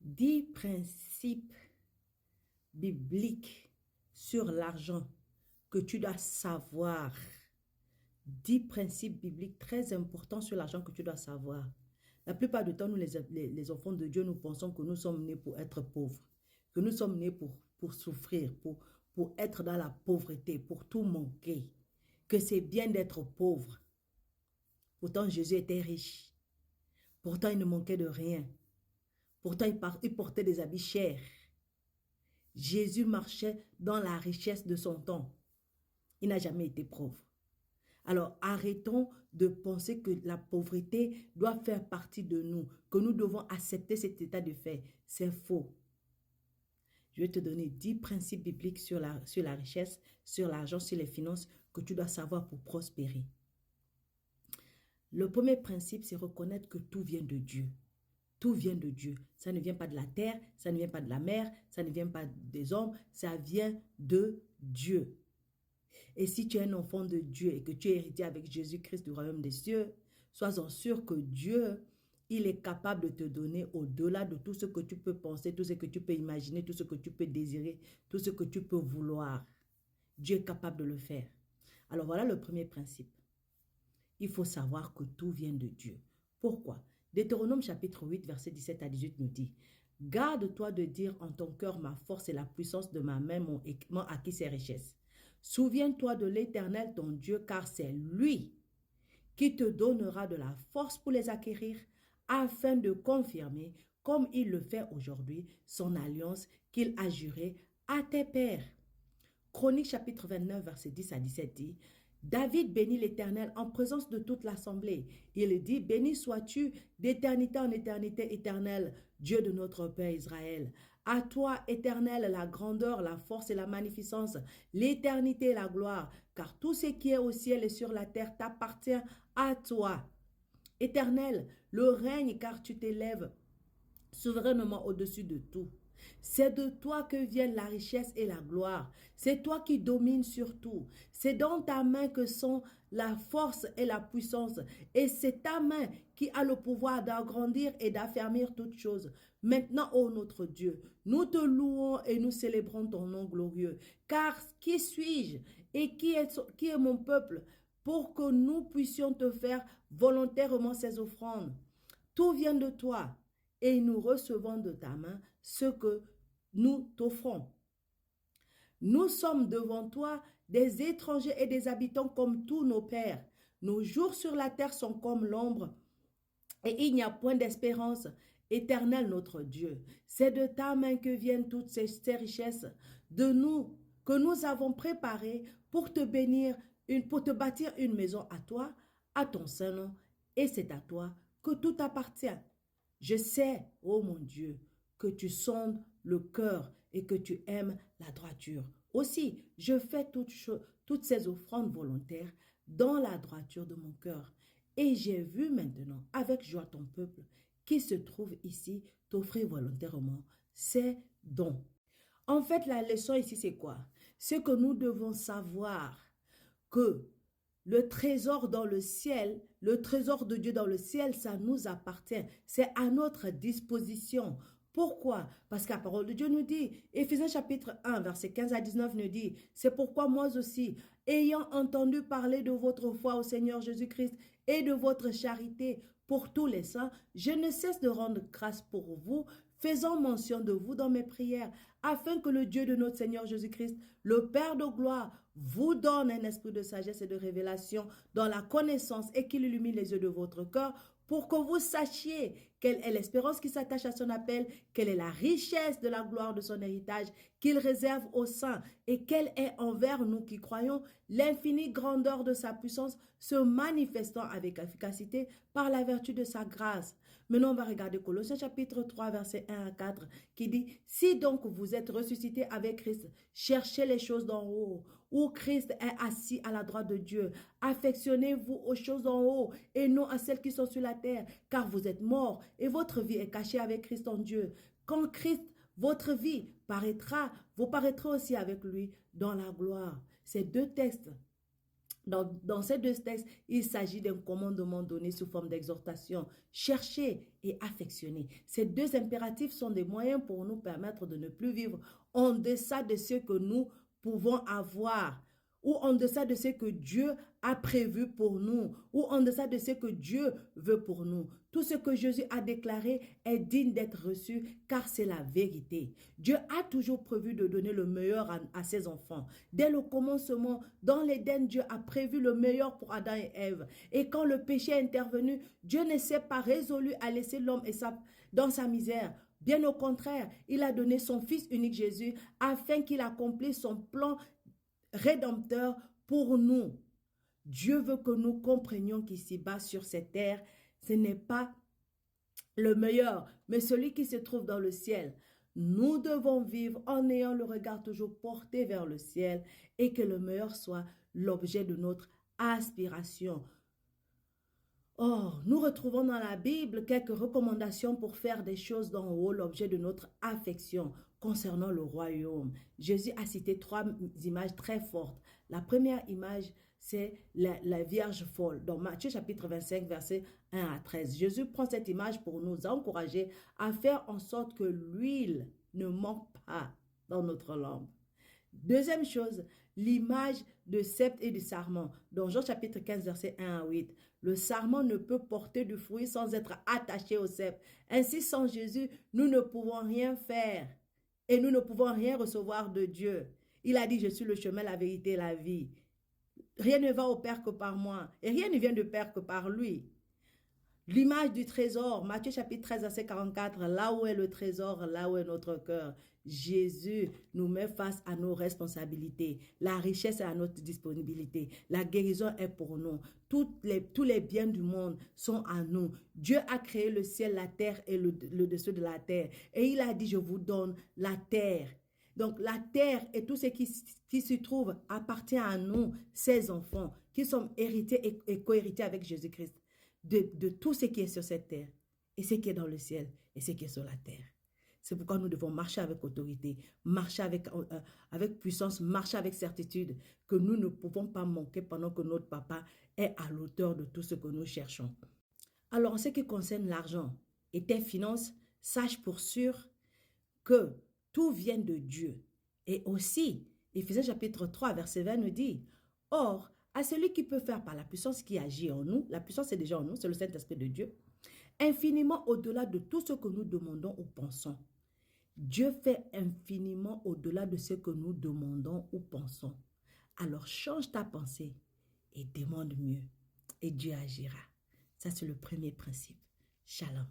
10 principes bibliques sur l'argent que tu dois savoir. 10 principes bibliques très importants sur l'argent que tu dois savoir. La plupart du temps, nous, les enfants de Dieu, nous pensons que nous sommes nés pour être pauvres, que nous sommes nés pour souffrir, pour être dans la pauvreté, pour tout manquer, que c'est bien d'être pauvre. Pourtant, Jésus était riche. Pourtant, il ne manquait de rien. Pourtant, il portait des habits chers. Jésus marchait dans la richesse de son temps. Il n'a jamais été pauvre. Alors, arrêtons de penser que la pauvreté doit faire partie de nous, que nous devons accepter cet état de fait. C'est faux. Je vais te donner 10 principes bibliques sur la richesse, sur l'argent, sur les finances que tu dois savoir pour prospérer. Le premier principe, c'est reconnaître que tout vient de Dieu. Tout vient de Dieu. Ça ne vient pas de la terre, ça ne vient pas de la mer, ça ne vient pas des hommes, ça vient de Dieu. Et si tu es un enfant de Dieu et que tu es héritier avec Jésus-Christ du royaume des cieux, sois-en sûr que Dieu, il est capable de te donner au-delà de tout ce que tu peux penser, tout ce que tu peux imaginer, tout ce que tu peux désirer, tout ce que tu peux vouloir. Dieu est capable de le faire. Alors voilà le premier principe. Il faut savoir que tout vient de Dieu. Pourquoi? Deutéronome chapitre 8, verset 17 à 18 nous dit: « Garde-toi de dire en ton cœur, ma force et la puissance de ma main m'ont acquis ces richesses. Souviens-toi de l'Éternel ton Dieu, car c'est lui qui te donnera de la force pour les acquérir, afin de confirmer, comme il le fait aujourd'hui, son alliance qu'il a jurée à tes pères. » Chronique chapitre 29, verset 10 à 17 dit: « David bénit l'Éternel en présence de toute l'assemblée. Il dit: béni sois-tu d'éternité en éternité, Éternel, Dieu de notre Père Israël. À toi, Éternel, la grandeur, la force et la magnificence, l'éternité et la gloire, car tout ce qui est au ciel et sur la terre t'appartient à toi. Éternel, le règne, car tu t'élèves souverainement au-dessus de tout. C'est de toi que viennent la richesse et la gloire. C'est toi qui domines sur tout. C'est dans ta main que sont la force et la puissance. Et c'est ta main qui a le pouvoir d'agrandir et d'affermir toutes choses. Maintenant, ô notre Dieu, nous te louons et nous célébrons ton nom glorieux. Car qui suis-je et qui est mon peuple pour que nous puissions te faire volontairement ces offrandes? Tout vient de toi. Et nous recevons de ta main ce que nous t'offrons. Nous sommes devant toi des étrangers et des habitants comme tous nos pères. Nos jours sur la terre sont comme l'ombre et il n'y a point d'espérance. Éternel notre Dieu, c'est de ta main que viennent toutes ces richesses de nous que nous avons préparées pour te bénir, pour te bâtir une maison à toi, à ton saint nom, et c'est à toi que tout appartient. Je sais, ô mon Dieu, que tu sondes le cœur et que tu aimes la droiture. Aussi, je fais toutes ces offrandes volontaires dans la droiture de mon cœur. Et j'ai vu maintenant avec joie ton peuple qui se trouve ici t'offrir volontairement ces dons. En fait, la leçon ici, c'est quoi? C'est que nous devons savoir que le trésor dans le ciel, le trésor de Dieu dans le ciel, ça nous appartient. C'est à notre disposition. Pourquoi? Parce que la parole de Dieu nous dit, Éphésiens chapitre 1, verset 15 à 19 nous dit, c'est pourquoi moi aussi, ayant entendu parler de votre foi au Seigneur Jésus-Christ et de votre charité pour tous les saints, je ne cesse de rendre grâce pour vous, faisant mention de vous dans mes prières, afin que le Dieu de notre Seigneur Jésus-Christ, le Père de gloire, vous donne un esprit de sagesse et de révélation dans la connaissance et qu'il illumine les yeux de votre cœur pour que vous sachiez quelle est l'espérance qui s'attache à son appel, quelle est la richesse de la gloire de son héritage qu'il réserve aux saints et quelle est envers nous qui croyons l'infinie grandeur de sa puissance se manifestant avec efficacité par la vertu de sa grâce. Maintenant, on va regarder Colossiens chapitre 3, verset 1 à 4 qui dit « Si donc vous êtes ressuscités avec Christ, cherchez les choses d'en haut, où Christ est assis à la droite de Dieu. Affectionnez-vous aux choses d'en haut et non à celles qui sont sur la terre, car vous êtes morts et votre vie est cachée avec Christ en Dieu. Quand Christ, votre vie, paraîtra, vous paraîtrez aussi avec lui dans la gloire. » Ces deux textes Dans ces deux textes, il s'agit d'un commandement donné sous forme d'exhortation. Chercher et affectionner. Ces deux impératifs sont des moyens pour nous permettre de ne plus vivre en deçà de ce que nous pouvons avoir ou en deçà de ce que Dieu a prévu pour nous, ou en deçà de ce que Dieu veut pour nous. Tout ce que Jésus a déclaré est digne d'être reçu, car c'est la vérité. Dieu a toujours prévu de donner le meilleur à ses enfants. Dès le commencement, dans l'Éden, Dieu a prévu le meilleur pour Adam et Ève. Et quand le péché est intervenu, Dieu ne s'est pas résolu à laisser l'homme dans sa misère. Bien au contraire, il a donné son Fils unique Jésus afin qu'il accomplisse son plan rédempteur pour nous. Dieu veut que nous comprenions qu'ici-bas sur cette terre, ce n'est pas le meilleur, mais celui qui se trouve dans le ciel. Nous devons vivre en ayant le regard toujours porté vers le ciel et que le meilleur soit l'objet de notre aspiration. Or, nous retrouvons dans la Bible quelques recommandations pour faire des choses d'en haut, l'objet de notre affection concernant le royaume. Jésus a cité trois images très fortes. La première image, c'est la Vierge folle. Dans Matthieu chapitre 25, versets 1 à 13. Jésus prend cette image pour nous encourager à faire en sorte que l'huile ne manque pas dans notre lampe. Deuxième chose, l'image de sceptre et du sarment. Dans Jean chapitre 15, verset 1 à 8. Le sarment ne peut porter du fruit sans être attaché au sceptre. Ainsi, sans Jésus, nous ne pouvons rien faire et nous ne pouvons rien recevoir de Dieu. Il a dit, je suis le chemin, la vérité et la vie. Rien ne va au Père que par moi et rien ne vient du Père que par lui. L'image du trésor, Matthieu chapitre 13, verset 44, là où est le trésor, là où est notre cœur. Jésus nous met face à nos responsabilités. La richesse est à notre disponibilité. La guérison est pour nous. Tous les biens du monde sont à nous. Dieu a créé le ciel, la terre et le dessous de la terre. Et il a dit, je vous donne la terre. Donc la terre et tout ce qui s'y trouve appartient à nous, ses enfants, qui sommes hérités et co-hérités avec Jésus-Christ. De tout ce qui est sur cette terre, et ce qui est dans le ciel, et ce qui est sur la terre. C'est pourquoi nous devons marcher avec autorité, marcher avec puissance, marcher avec certitude, que nous ne pouvons pas manquer pendant que notre papa est à l'auteur de tout ce que nous cherchons. Alors, en ce qui concerne l'argent et tes finances, sache pour sûr que tout vient de Dieu. Et aussi, Éphésiens chapitre 3, verset 20 nous dit, « Or, à celui qui peut faire par la puissance qui agit en nous, la puissance est déjà en nous, c'est le Saint-Esprit de Dieu, infiniment au-delà de tout ce que nous demandons ou pensons. » Dieu fait infiniment au-delà de ce que nous demandons ou pensons. Alors change ta pensée et demande mieux et Dieu agira. Ça, c'est le premier principe. Shalom.